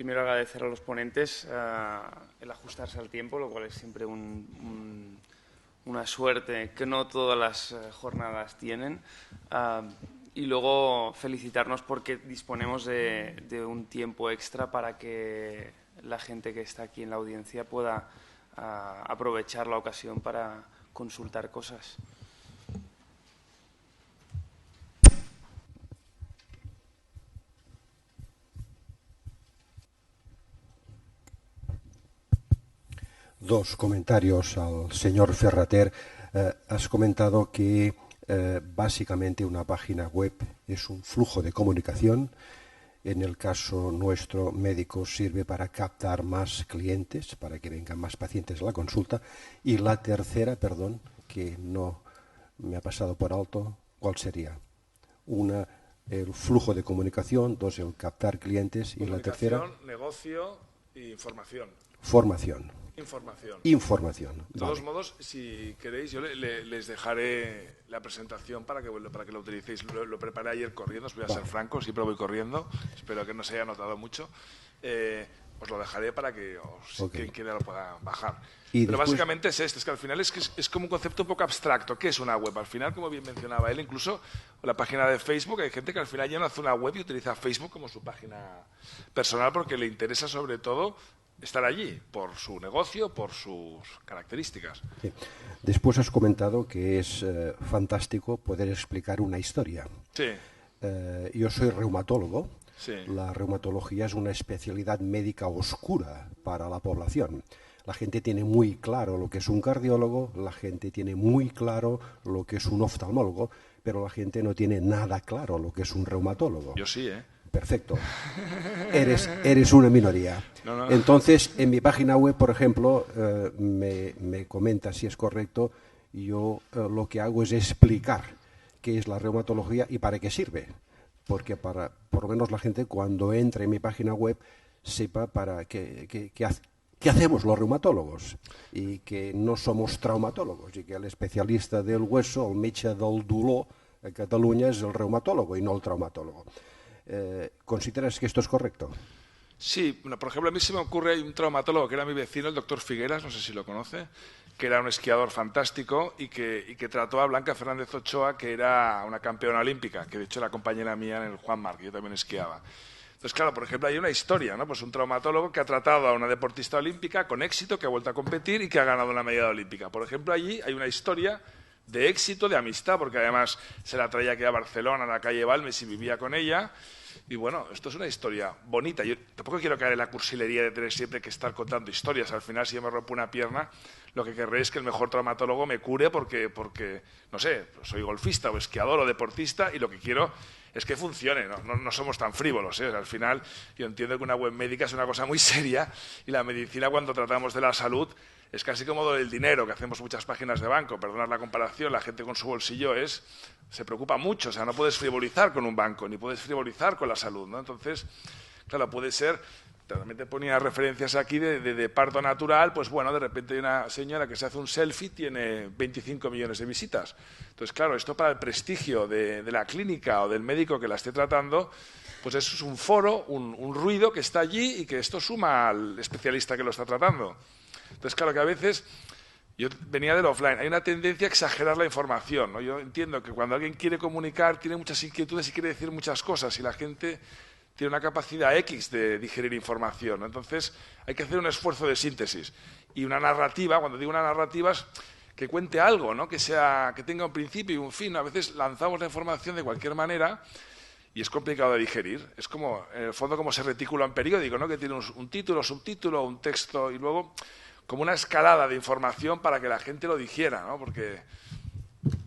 primero agradecer a los ponentes el ajustarse al tiempo, lo cual es siempre una suerte que no todas las jornadas tienen. Y luego felicitarnos porque disponemos de un tiempo extra para que la gente que está aquí en la audiencia pueda aprovechar la ocasión para consultar cosas. Dos comentarios al señor Ferrater. Has comentado que básicamente una página web es un flujo de comunicación. En el caso nuestro médico sirve para captar más clientes, para que vengan más pacientes a la consulta. Y la tercera, perdón, que no me ha pasado por alto, ¿cuál sería? Una, el flujo de comunicación; dos, el captar clientes; y la tercera, negocio e información. Formación. Información. De todos modos, si queréis, yo les dejaré la presentación para que la utilicéis. Lo preparé ayer corriendo, os voy a ser franco, siempre voy corriendo, espero que no se haya notado mucho. Os lo dejaré para que quien quiera lo pueda bajar. Pero básicamente es esto, es que al final es como un concepto un poco abstracto. ¿Qué es una web? Al final, como bien mencionaba él, incluso la página de Facebook, hay gente que al final ya no hace una web y utiliza Facebook como su página personal porque le interesa sobre todo estar allí, por su negocio, por sus características. Sí. Después has comentado que es fantástico poder explicar una historia. Sí. Yo soy reumatólogo. Sí. La reumatología es una especialidad médica oscura para la población. La gente tiene muy claro lo que es un cardiólogo, la gente tiene muy claro lo que es un oftalmólogo, pero la gente no tiene nada claro lo que es un reumatólogo. Yo sí, ¿eh? Perfecto. Eres una minoría. No. Entonces, en mi página web, por ejemplo, me comenta si es correcto. Yo lo que hago es explicar qué es la reumatología y para qué sirve. Porque por lo menos la gente cuando entre en mi página web sepa para qué hacemos los reumatólogos y que no somos traumatólogos y que el especialista del hueso, el metge del dolor a Catalunya es el reumatólogo y no el traumatólogo. ¿Consideras que esto es correcto? Sí, bueno, por ejemplo, a mí se me ocurre, hay un traumatólogo que era mi vecino, el doctor Figueras, no sé si lo conoce, que era un esquiador fantástico y que trató a Blanca Fernández Ochoa, que era una campeona olímpica, que de hecho era compañera mía en el Juan Marc, yo también esquiaba. Entonces, claro, por ejemplo, hay una historia, ¿no? Pues un traumatólogo que ha tratado a una deportista olímpica con éxito, que ha vuelto a competir y que ha ganado una medalla olímpica. Por ejemplo, allí hay una historia de éxito, de amistad, porque además se la traía aquí a Barcelona, a la calle Balmes, y vivía con ella. Y bueno, esto es una historia bonita. Yo tampoco quiero caer en la cursilería de tener siempre que estar contando historias. Al final, si yo me rompo una pierna, lo que querré es que el mejor traumatólogo me cure porque no sé, soy golfista o esquiador o deportista y lo que quiero es que funcione. No somos tan frívolos, ¿eh? Al final, yo entiendo que una web médica es una cosa muy seria y la medicina, cuando tratamos de la salud, es casi como el dinero, que hacemos muchas páginas de banco. Perdonad la comparación, la gente con su bolsillo se preocupa mucho. O sea, no puedes frivolizar con un banco, ni puedes frivolizar con la salud, ¿no? Entonces, claro, puede ser... Realmente ponía referencias aquí de parto natural, pues bueno, de repente hay una señora que se hace un selfie, tiene 25 millones de visitas. Entonces, claro, esto para el prestigio de la clínica o del médico que la esté tratando, pues eso es un foro, un ruido que está allí y que esto suma al especialista que lo está tratando. Entonces, claro que a veces, yo venía del offline, hay una tendencia a exagerar la información, ¿no? Yo entiendo que cuando alguien quiere comunicar, tiene muchas inquietudes y quiere decir muchas cosas y la gente tiene una capacidad X de digerir información, ¿no? Entonces hay que hacer un esfuerzo de síntesis y una narrativa. Cuando digo una narrativa es que cuente algo, ¿no? Que tenga un principio y un fin. A veces lanzamos la información de cualquier manera y es complicado de digerir. Es como, en el fondo, como se reticula un periódico, ¿no? Que tiene un título, subtítulo, un texto y luego como una escalada de información para que la gente lo digiera, ¿no? Porque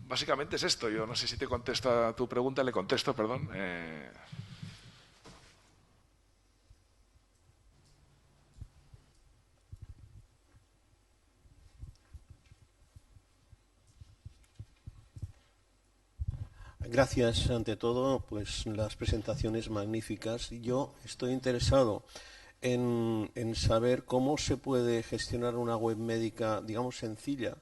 básicamente es esto. Yo no sé si te contesto a tu pregunta, le contesto, perdón. Gracias, ante todo, pues las presentaciones magníficas. Yo estoy interesado en saber cómo se puede gestionar una web médica, digamos, sencilla,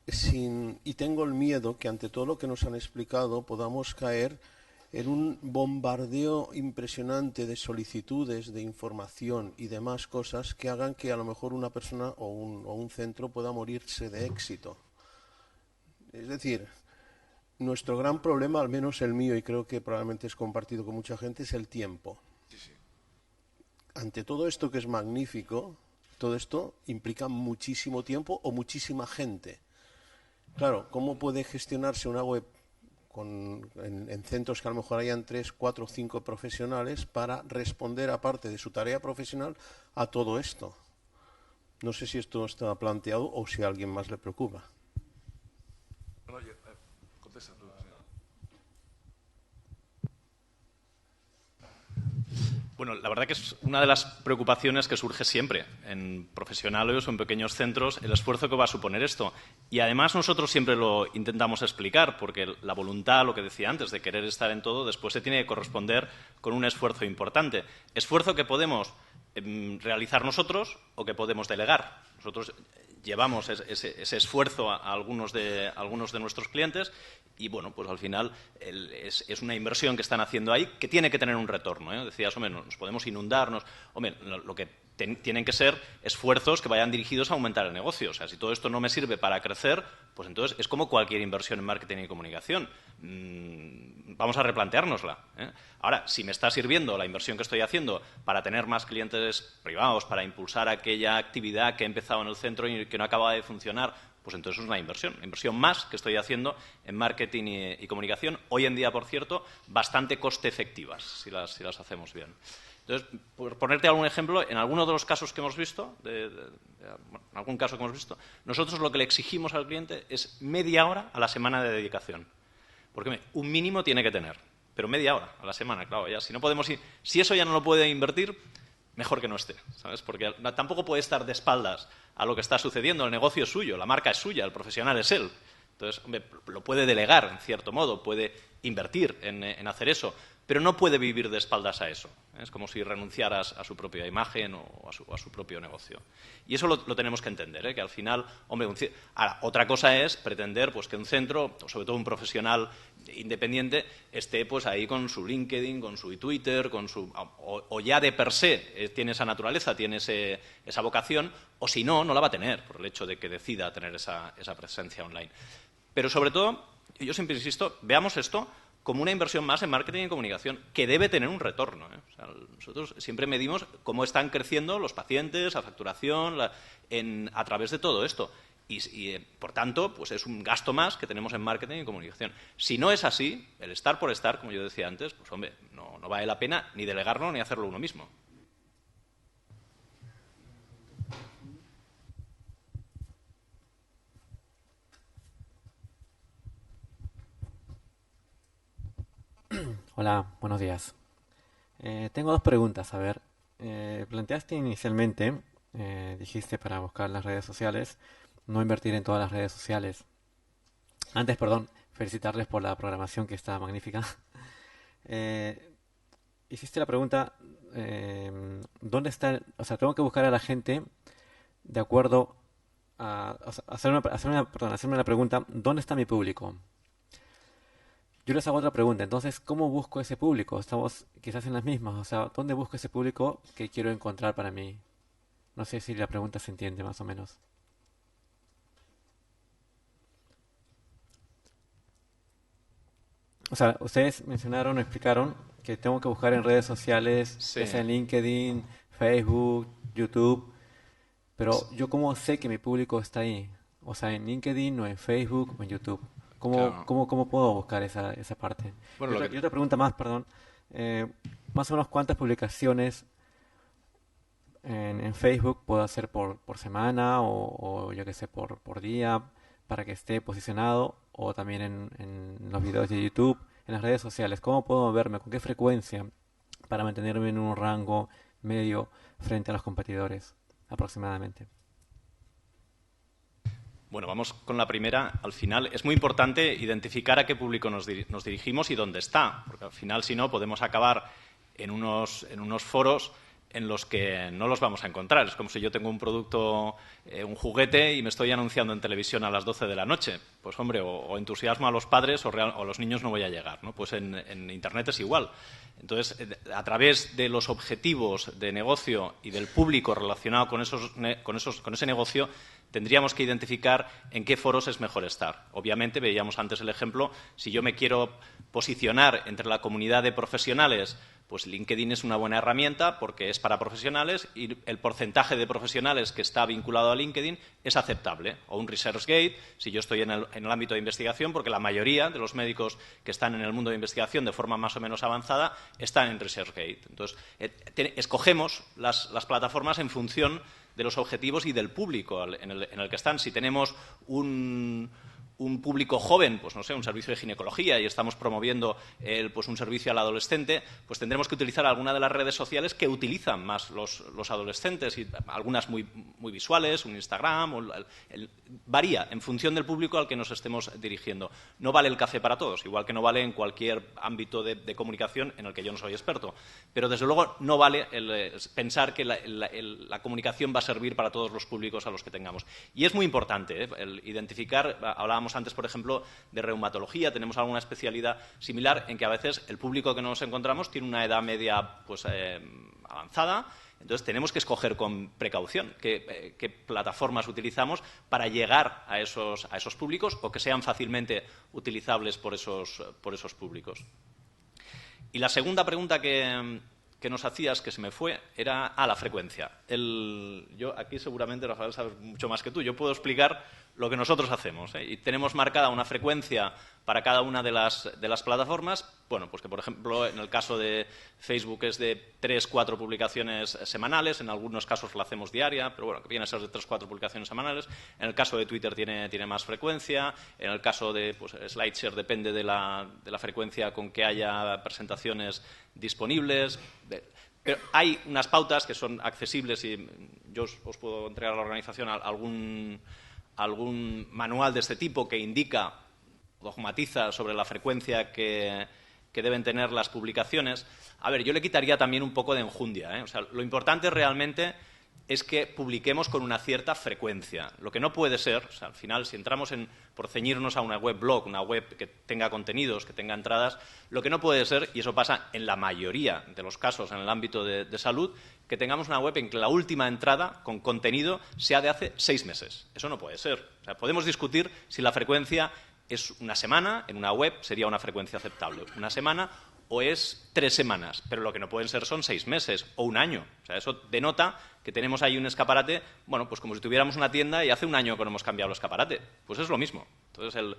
y tengo el miedo que ante todo lo que nos han explicado podamos caer en un bombardeo impresionante de solicitudes, de información y demás cosas que hagan que a lo mejor una persona o un centro pueda morirse de éxito. Es decir, nuestro gran problema, al menos el mío, y creo que probablemente es compartido con mucha gente, es el tiempo. Ante todo esto que es magnífico, todo esto implica muchísimo tiempo o muchísima gente. Claro, ¿cómo puede gestionarse una web en centros que a lo mejor hayan 3, 4, 5 profesionales para responder, aparte de su tarea profesional, a todo esto? No sé si esto está planteado o si a alguien más le preocupa. Contesta tú. Bueno, la verdad que es una de las preocupaciones que surge siempre en profesionales o en pequeños centros, el esfuerzo que va a suponer esto. Y además nosotros siempre lo intentamos explicar, porque la voluntad, lo que decía antes, de querer estar en todo, después se tiene que corresponder con un esfuerzo importante. Esfuerzo que podemos realizar nosotros o que podemos delegar. Nosotros llevamos ese esfuerzo a algunos de nuestros clientes y, bueno, pues al final es una inversión que están haciendo ahí que tiene que tener un retorno, ¿eh? Decías, hombre, nos podemos inundarnos. Hombre, lo que tienen que ser esfuerzos que vayan dirigidos a aumentar el negocio. O sea, si todo esto no me sirve para crecer, pues entonces es como cualquier inversión en marketing y comunicación. Vamos a replanteárnosla, ¿eh? Ahora, si me está sirviendo la inversión que estoy haciendo para tener más clientes privados, para impulsar aquella actividad que he empezado en el centro y que no acaba de funcionar, pues entonces es una inversión más que estoy haciendo en marketing y comunicación. Hoy en día, por cierto, bastante coste efectivas, si las hacemos bien. Entonces, por ponerte algún ejemplo, en alguno de los casos que hemos visto, en algún caso que hemos visto, nosotros lo que le exigimos al cliente es media hora a la semana de dedicación. Porque un mínimo tiene que tener, pero media hora a la semana, claro. Ya, si eso ya no lo puede invertir, mejor que no esté, ¿sabes? Porque tampoco puede estar de espaldas a lo que está sucediendo. El negocio es suyo, la marca es suya, el profesional es él. Entonces, hombre, lo puede delegar, en cierto modo, puede invertir en hacer eso, pero no puede vivir de espaldas a eso. Es como si renunciaras a su propia imagen o a su propio negocio. Y eso lo tenemos que entender, ¿eh? Que al final, hombre, ahora, otra cosa es pretender pues, que un centro, o sobre todo un profesional independiente, esté pues ahí con su LinkedIn, con su Twitter, o ya de per se tiene esa naturaleza, tiene esa vocación, o si no, no la va a tener por el hecho de que decida tener esa presencia online. Pero sobre todo, yo siempre insisto, veamos esto como una inversión más en marketing y comunicación, que debe tener un retorno, ¿eh? O sea, nosotros siempre medimos cómo están creciendo los pacientes, la facturación, a través de todo esto. Y, por tanto, pues es un gasto más que tenemos en marketing y comunicación. Si no es así, el estar por estar, como yo decía antes, pues hombre, no vale la pena ni delegarlo ni hacerlo uno mismo. Hola, buenos días. Tengo dos preguntas. A ver, planteaste inicialmente, dijiste para buscar las redes sociales, no invertir en todas las redes sociales. Antes, perdón, felicitarles por la programación que está magnífica. Hiciste la pregunta, ¿dónde está? O sea, tengo que buscar a la gente de acuerdo a, o sea, hacerme la pregunta, ¿dónde está mi público? Yo les hago otra pregunta, entonces, ¿cómo busco ese público? Estamos quizás en las mismas, o sea, ¿dónde busco ese público que quiero encontrar para mí? No sé si la pregunta se entiende más o menos. O sea, ustedes mencionaron, explicaron que tengo que buscar en redes sociales, Sí. ya sea en LinkedIn, Facebook, YouTube, pero yo cómo sé que mi público está ahí, o sea, en LinkedIn o en Facebook o en YouTube. Claro. ¿Cómo puedo buscar esa parte? Bueno, Y otra pregunta más, perdón. Más o menos cuántas publicaciones en Facebook puedo hacer por semana o yo qué sé, por día para que esté posicionado o también en los videos de YouTube, en las redes sociales. ¿Cómo puedo moverme? ¿Con qué frecuencia para mantenerme en un rango medio frente a los competidores aproximadamente? Bueno, vamos con la primera. Al final es muy importante identificar a qué público nos dirigimos y dónde está, porque al final, si no, podemos acabar en unos foros en los que no los vamos a encontrar. Es como si yo tengo un producto, un juguete, y me estoy anunciando en televisión a las 12 de la noche. Pues, hombre, o entusiasmo a los padres o a los niños no voy a llegar, ¿no? Pues en Internet es igual. Entonces, a través de los objetivos de negocio y del público relacionado con ese negocio, tendríamos que identificar en qué foros es mejor estar. Obviamente, veíamos antes el ejemplo, si yo me quiero posicionar entre la comunidad de profesionales, pues LinkedIn es una buena herramienta porque es para profesionales y el porcentaje de profesionales que está vinculado a LinkedIn es aceptable. O un ResearchGate, si yo estoy en el ámbito de investigación, porque la mayoría de los médicos que están en el mundo de investigación de forma más o menos avanzada están en ResearchGate. Entonces, escogemos las plataformas en función de los objetivos y del público en el que están. Si tenemos un público joven, pues no sé, un servicio de ginecología y estamos promoviendo pues un servicio al adolescente, pues tendremos que utilizar alguna de las redes sociales que utilizan más los adolescentes, y algunas muy visuales, un Instagram, varía en función del público al que nos estemos dirigiendo. No vale el café para todos, igual que no vale en cualquier ámbito de comunicación en el que yo no soy experto, pero desde luego no vale pensar que la comunicación va a servir para todos los públicos a los que tengamos. Y es muy importante el identificar, hablábamos antes, por ejemplo, de reumatología, tenemos alguna especialidad similar en que a veces el público que nos encontramos tiene una edad media pues, avanzada. Entonces, tenemos que escoger con precaución qué plataformas utilizamos para llegar a esos públicos o que sean fácilmente utilizables por esos públicos. Y la segunda pregunta que nos hacías, que se me fue, era la frecuencia. Yo aquí seguramente, Rafael, sabes mucho más que tú. Yo puedo explicar lo que nosotros hacemos, ¿eh? Y tenemos marcada una frecuencia para cada una de las plataformas. Bueno, pues que, por ejemplo, en el caso de Facebook es de 3-4 publicaciones semanales. En algunos casos la hacemos diaria, pero bueno, que viene a ser de 3-4 publicaciones semanales. En el caso de Twitter tiene más frecuencia. En el caso de SlideShare depende de la frecuencia con que haya presentaciones disponibles. Pero hay unas pautas que son accesibles y yo os puedo entregar a la organización algún manual de este tipo que indica, dogmatiza sobre la frecuencia que deben tener las publicaciones. A ver, yo le quitaría también un poco de enjundia, ¿eh? O sea, lo importante realmente es que publiquemos con una cierta frecuencia. Lo que no puede ser, o sea, al final, si entramos por ceñirnos a una web-blog, una web que tenga contenidos, que tenga entradas, lo que no puede ser, y eso pasa en la mayoría de los casos en el ámbito de salud, que tengamos una web en que la última entrada con contenido sea de hace 6 meses. Eso no puede ser. O sea, podemos discutir si la frecuencia es una semana, en una web sería una frecuencia aceptable. Una semana o es 3 semanas, pero lo que no pueden ser son 6 meses o un año. O sea, eso denota que tenemos ahí un escaparate, bueno, pues como si tuviéramos una tienda y hace un año que no hemos cambiado el escaparate. Pues es lo mismo. Entonces,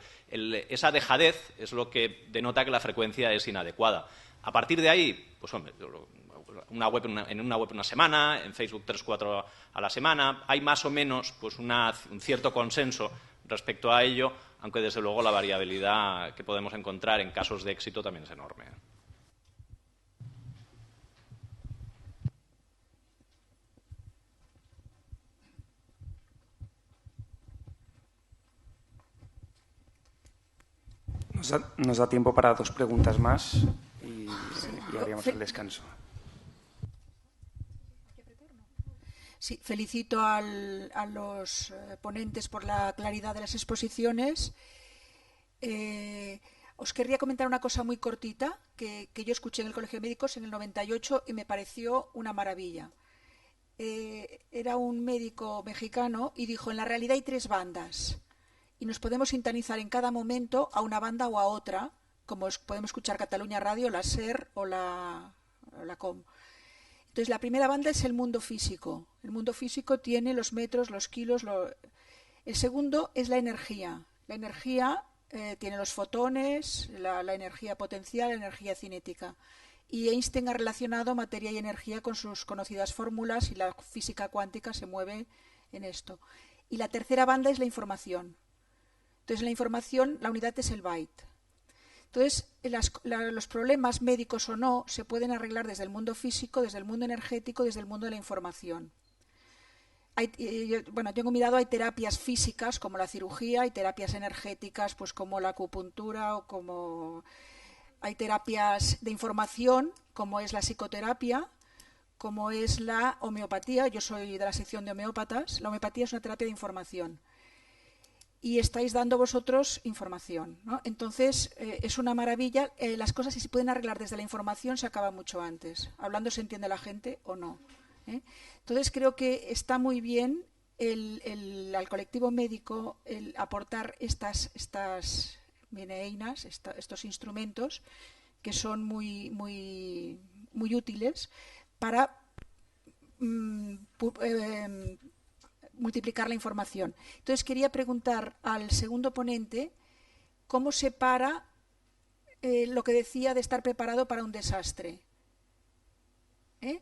esa dejadez es lo que denota que la frecuencia es inadecuada. A partir de ahí, pues hombre, en una web una semana, en Facebook 3-4 a la semana, hay más o menos pues un cierto consenso respecto a ello, aunque desde luego la variabilidad que podemos encontrar en casos de éxito también es enorme. Nos da tiempo para 2 preguntas más y haríamos el descanso. Sí, felicito a los ponentes por la claridad de las exposiciones. Os querría comentar una cosa muy cortita que yo escuché en el Colegio de Médicos en el 98 y me pareció una maravilla. Era un médico mexicano y dijo: en la realidad hay 3 bandas y nos podemos sintonizar en cada momento a una banda o a otra, como podemos escuchar Cataluña Radio, la SER o la COM. Entonces, la primera banda es el mundo físico. El mundo físico tiene los metros, los kilos. El segundo es la energía. La energía tiene los fotones, la energía potencial, la energía cinética. Y Einstein ha relacionado materia y energía con sus conocidas fórmulas y la física cuántica se mueve en esto. Y la tercera banda es la información. Entonces, en la información, la unidad es el byte. Entonces, los problemas médicos o no se pueden arreglar desde el mundo físico, desde el mundo energético, desde el mundo de la información. Tengo mirado, hay terapias físicas como la cirugía, hay terapias energéticas pues como la acupuntura o como hay terapias de información como es la psicoterapia, como es la homeopatía. Yo soy de la sección de homeópatas. La homeopatía es una terapia de información. Y estáis dando vosotros información, ¿no? Entonces, es una maravilla. Las cosas, si se pueden arreglar desde la información, se acaba mucho antes. Hablando se entiende la gente o no. Entonces, creo que está muy bien al colectivo médico el aportar estas estos instrumentos que son muy útiles para multiplicar la información. Entonces quería preguntar al segundo ponente cómo separa lo que decía de estar preparado para un desastre.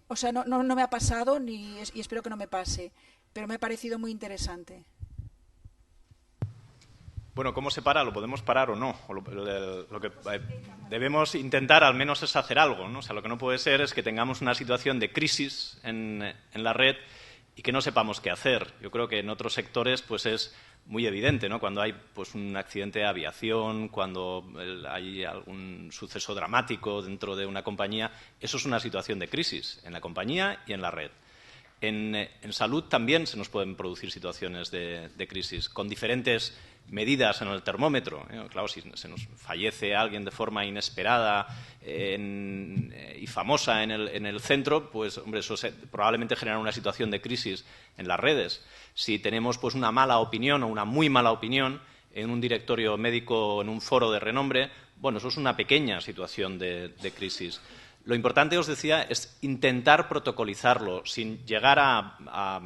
O sea, no me ha pasado y espero que no me pase, pero me ha parecido muy interesante. Bueno, ¿cómo se para? ¿Lo podemos parar o no? O lo que debemos intentar al menos es hacer algo, ¿no? O sea, lo que no puede ser es que tengamos una situación de crisis en la red y que no sepamos qué hacer. Yo creo que en otros sectores pues es muy evidente, ¿no? Cuando hay pues un accidente de aviación, cuando hay algún suceso dramático dentro de una compañía, eso es una situación de crisis en la compañía y en la red. En salud también se nos pueden producir situaciones de crisis, con diferentes medidas en el termómetro. Claro, si se nos fallece alguien de forma inesperada y famosa en el centro, pues hombre, eso probablemente genera una situación de crisis en las redes. Si tenemos pues una mala opinión o una muy mala opinión en un directorio médico, en un foro de renombre, bueno, eso es una pequeña situación de crisis. Lo importante, os decía, es intentar protocolizarlo sin llegar a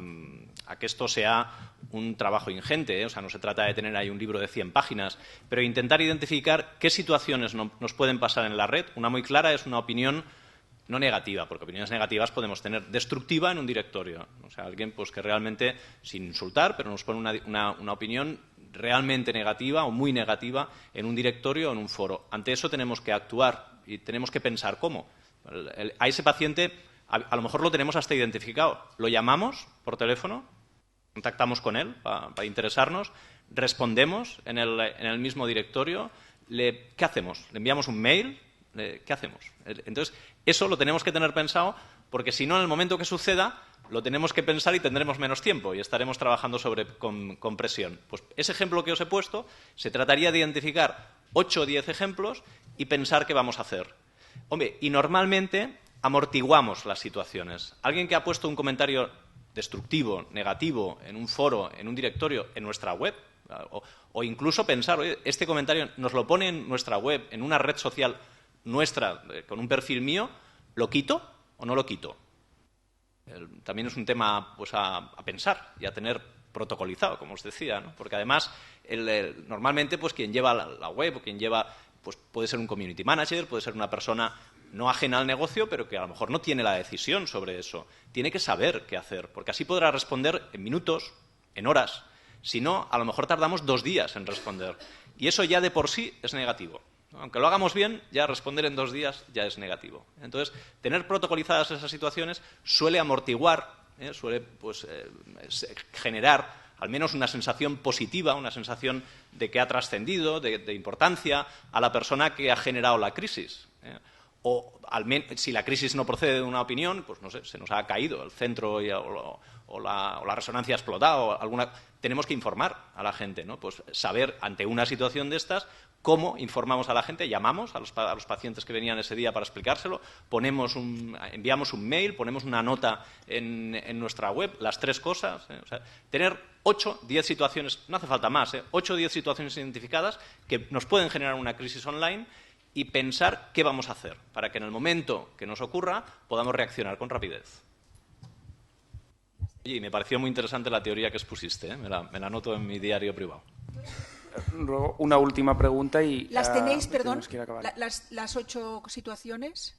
que esto sea un trabajo ingente, O sea, no se trata de tener ahí un libro de 100 páginas, pero intentar identificar qué situaciones nos pueden pasar en la red. Una muy clara es una opinión no negativa, porque opiniones negativas podemos tener, destructiva en un directorio. O sea, alguien pues que realmente, sin insultar, pero nos pone una opinión realmente negativa o muy negativa en un directorio o en un foro. Ante eso tenemos que actuar y tenemos que pensar cómo. A ese paciente a lo mejor lo tenemos hasta identificado. Lo llamamos por teléfono, contactamos con él para interesarnos, respondemos en el mismo directorio. ¿Qué hacemos? ¿Le enviamos un mail? ¿Qué hacemos? Entonces, eso lo tenemos que tener pensado porque si no, en el momento que suceda, lo tenemos que pensar y tendremos menos tiempo y estaremos trabajando con presión. Pues ese ejemplo que os he puesto, se trataría de identificar 8 o 10 ejemplos y pensar qué vamos a hacer. Hombre, y normalmente amortiguamos las situaciones. Alguien que ha puesto un comentario destructivo, negativo, en un foro, en un directorio, en nuestra web, o incluso pensar, oye, este comentario nos lo pone en nuestra web, en una red social nuestra, con un perfil mío, ¿lo quito o no lo quito? También es un tema pues, a pensar y a tener protocolizado, como os decía, ¿no? Porque además, normalmente, pues quien lleva la web o quien lleva, pues puede ser un community manager, puede ser una persona no ajena al negocio, pero que a lo mejor no tiene la decisión sobre eso. Tiene que saber qué hacer, porque así podrá responder en minutos, en horas. Si no, a lo mejor tardamos 2 días en responder. Y eso ya de por sí es negativo. Aunque lo hagamos bien, ya responder en 2 días ya es negativo. Entonces, tener protocolizadas esas situaciones suele amortiguar, suele pues, generar al menos una sensación positiva, una sensación de que ha trascendido, de importancia a la persona que ha generado la crisis. O si la crisis no procede de una opinión, pues no sé, se nos ha caído el centro o la resonancia ha explotado. Tenemos que informar a la gente, ¿no? Pues saber ante una situación de estas cómo informamos a la gente, llamamos a los pacientes que venían ese día para explicárselo, enviamos un mail, ponemos una nota en nuestra web, las 3 cosas. O sea, tener 8 o 10 situaciones, no hace falta más, 8 o 10 situaciones identificadas que nos pueden generar una crisis online y pensar qué vamos a hacer para que en el momento que nos ocurra podamos reaccionar con rapidez. Oye, me pareció muy interesante la teoría que expusiste, me la anoto en mi diario privado. Luego, una última pregunta y... ¿Las tenéis, perdón, las 8 situaciones?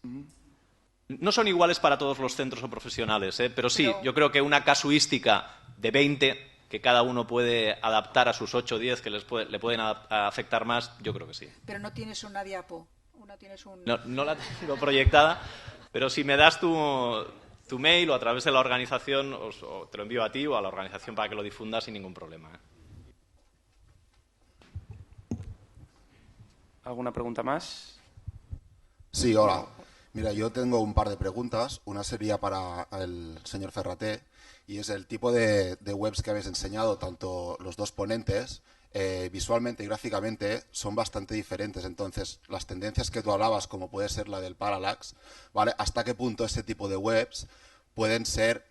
No son iguales para todos los centros o profesionales, pero sí, yo creo que una casuística de 20 que cada uno puede adaptar a sus 8 o 10 que le pueden afectar más, yo creo que sí. Pero no tienes una diapo. No la tengo proyectada, pero si me das tu mail o a través de la organización, o te lo envío a ti o a la organización para que lo difundas sin ningún problema. ¿Alguna pregunta más? Sí, hola. Mira, yo tengo un par de preguntas. Una sería para el señor Ferraté, y es el tipo de webs que habéis enseñado, tanto los dos ponentes, visualmente y gráficamente, son bastante diferentes. Entonces, las tendencias que tú hablabas, como puede ser la del parallax, ¿vale? ¿Hasta qué punto ese tipo de webs pueden ser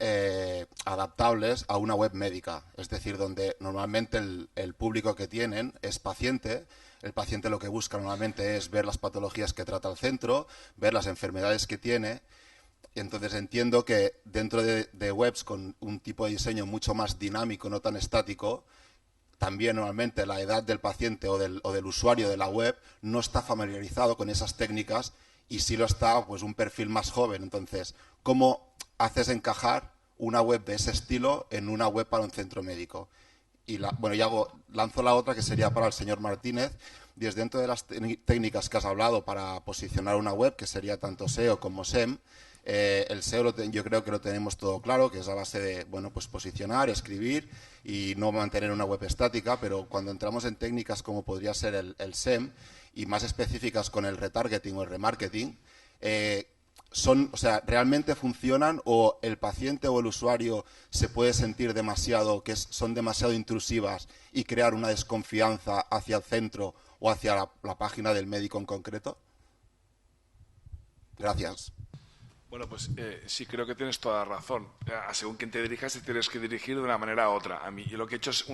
adaptables a una web médica? Es decir, donde normalmente el público que tienen es paciente. El paciente lo que busca normalmente es ver las patologías que trata el centro, ver las enfermedades que tiene. Entonces entiendo que dentro de webs con un tipo de diseño mucho más dinámico, no tan estático, también normalmente la edad del paciente o del usuario de la web no está familiarizado con esas técnicas, y sí lo está pues un perfil más joven. Entonces, ¿cómo haces encajar una web de ese estilo en una web para un centro médico? Y lanzo la otra, que sería para el señor Martínez. Desde dentro de las técnicas que has hablado para posicionar una web, que sería tanto SEO como SEM, el SEO yo creo que lo tenemos todo claro, que es a base de pues posicionar, escribir y no mantener una web estática. Pero cuando entramos en técnicas como podría ser el SEM, y más específicas con el retargeting o el remarketing, ¿realmente funcionan, o el paciente o el usuario se puede sentir son demasiado intrusivas y crear una desconfianza hacia el centro o hacia la página del médico en concreto? Gracias. Bueno, pues sí, creo que tienes toda la razón. Según quien te dirijas, te tienes que dirigir de una manera u otra. A mí, yo lo que he hecho es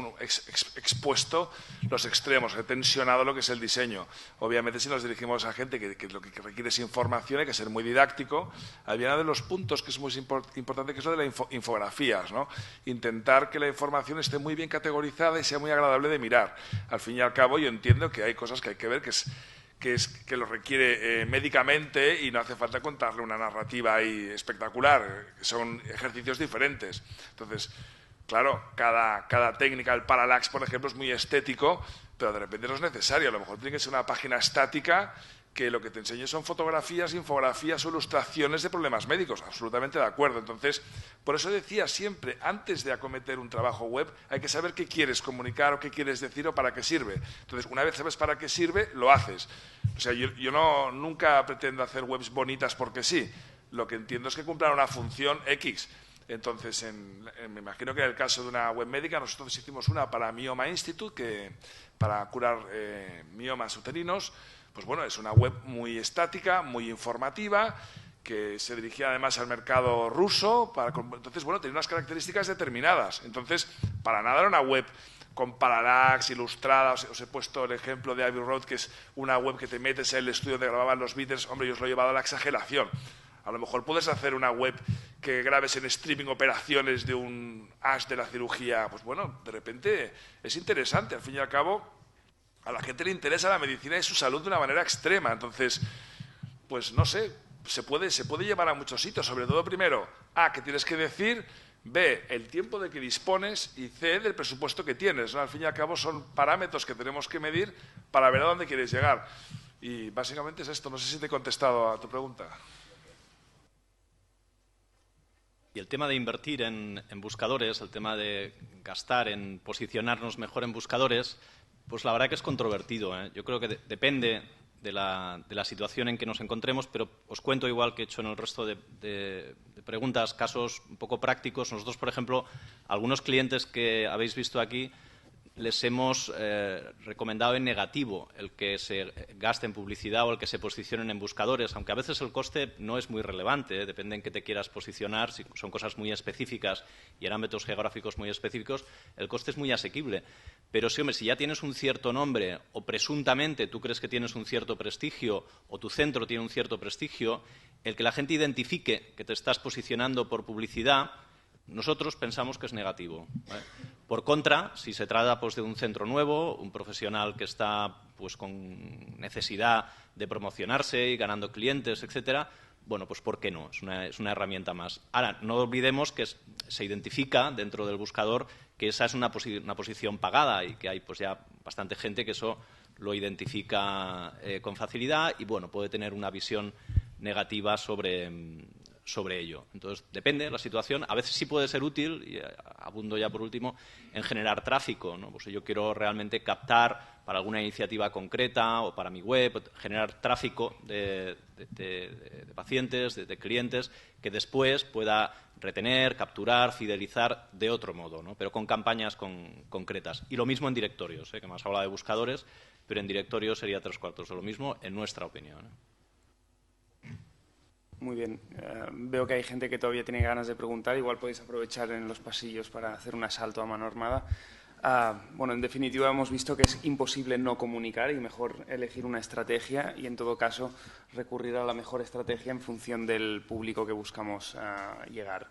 expuesto los extremos, he tensionado lo que es el diseño. Obviamente, si nos dirigimos a gente que lo que requiere es información, hay que ser muy didáctico. Había uno de los puntos que es muy importante, que es lo de las infografías, ¿no? Intentar que la información esté muy bien categorizada y sea muy agradable de mirar. Al fin y al cabo, yo entiendo que hay cosas que hay que ver, que lo requiere médicamente, y no hace falta contarle una narrativa ahí espectacular. Son ejercicios diferentes. Entonces, claro, cada técnica, el parallax, por ejemplo, es muy estético, pero de repente no es necesario. A lo mejor tiene que ser una página estática que lo que te enseñe son fotografías, infografías o ilustraciones de problemas médicos. Absolutamente de acuerdo. Entonces, por eso decía siempre, antes de acometer un trabajo web, hay que saber qué quieres comunicar o qué quieres decir o para qué sirve. Entonces, una vez sabes para qué sirve, lo haces. O sea, yo nunca pretendo hacer webs bonitas porque sí. Lo que entiendo es que cumplan una función X. Entonces, me imagino que en el caso de una web médica, nosotros hicimos una para Myoma Institute, para curar miomas uterinos. Pues bueno, es una web muy estática, muy informativa, que se dirigía además al mercado ruso. Entonces, bueno, tenía unas características determinadas. Entonces, para nada era una web con parallax, ilustrada. Os he puesto el ejemplo de Abbey Road, que es una web que te metes en el estudio donde grababan los Beatles. Hombre, yo os lo he llevado a la exageración. A lo mejor puedes hacer una web que grabes en streaming operaciones de un as de la cirugía. Pues bueno, de repente es interesante. Al fin y al cabo, a la gente le interesa la medicina y su salud de una manera extrema. Entonces, pues no sé, se puede llevar a muchos sitios. Sobre todo, primero, A, que tienes que decir; B, el tiempo de que dispones; y C, del presupuesto que tienes, ¿no? Al fin y al cabo son parámetros que tenemos que medir para ver a dónde quieres llegar. Y básicamente es esto. No sé si te he contestado a tu pregunta. Y el tema de invertir en buscadores, el tema de gastar en posicionarnos mejor en buscadores, pues la verdad que es controvertido, ¿eh? Yo creo que depende de la situación en que nos encontremos, pero os cuento, igual que he hecho en el resto de preguntas, casos un poco prácticos. Nosotros, por ejemplo, algunos clientes que habéis visto aquí, les hemos recomendado en negativo el que se gaste en publicidad o el que se posicionen en buscadores, aunque a veces el coste no es muy relevante, ¿eh? Depende en qué te quieras posicionar. Si son cosas muy específicas y en ámbitos geográficos muy específicos, el coste es muy asequible. Pero sí, hombre, si ya tienes un cierto nombre o presuntamente tú crees que tienes un cierto prestigio o tu centro tiene un cierto prestigio, el que la gente identifique que te estás posicionando por publicidad, nosotros pensamos que es negativo, ¿vale? Por contra, si se trata pues de un centro nuevo, un profesional que está pues con necesidad de promocionarse y ganando clientes, etcétera, bueno, pues ¿por qué no? Es una herramienta más. Ahora, no olvidemos que se identifica dentro del buscador que esa es una posición pagada y que hay pues ya bastante gente que eso lo identifica con facilidad y, bueno, puede tener una visión negativa sobre sobre ello. Entonces, depende de la situación. A veces sí puede ser útil, y abundo ya por último, en generar tráfico, ¿no? Pues yo quiero realmente captar para alguna iniciativa concreta o para mi web, generar tráfico de pacientes, de clientes, que después pueda retener, capturar, fidelizar de otro modo, ¿no? Pero con campañas concretas. Y lo mismo en directorios, que más habla de buscadores, pero en directorios sería 3/4 de lo mismo, en nuestra opinión. Muy bien. Veo que hay gente que todavía tiene ganas de preguntar. Igual podéis aprovechar en los pasillos para hacer un asalto a mano armada. Bueno, en definitiva hemos visto que es imposible no comunicar y mejor elegir una estrategia y en todo caso recurrir a la mejor estrategia en función del público que buscamos llegar.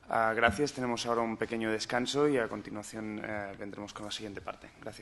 Gracias. Tenemos ahora un pequeño descanso y a continuación vendremos con la siguiente parte. Gracias.